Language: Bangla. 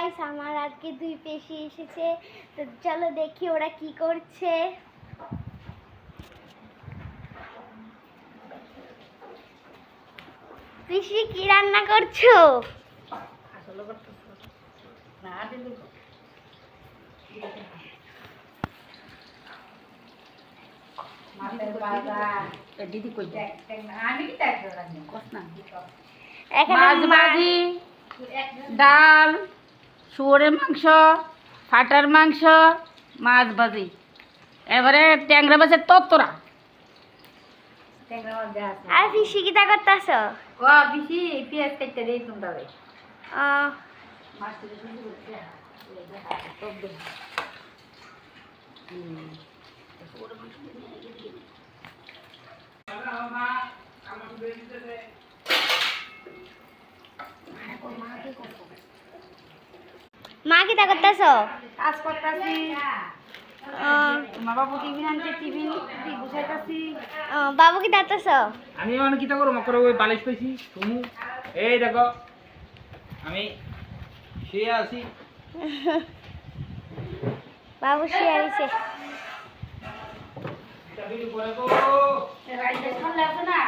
গাইস, আমার আজকে দুই পেশি এসেছে, তো চলো দেখি ওরা কি করছে। পিসি কি রান্না করছো? ডাল, শুয়োরের মাংস, ফাটার মাংস, মাছ ভাজি, এবারে ট্যাংরা মাছের তত্তরা। আর পিসি কি তা করতেছো? পেঁয়াজ কাটতে দেই তোমরা। মা কি তা করতেছো? কাজ করতেছি। বাবু টিফিন আনতে, টিফিন গুছাইতেছি। বাবু কি দাঁড়াতেছো? আমি মানে কি তা করো মকর ওই বালিশ পাইছি তুমি এই দেখো আমি শুয়ে আছি। বাবু শুয়ে আছে। এটা বিল করে গো রাইতে খালে আছে না।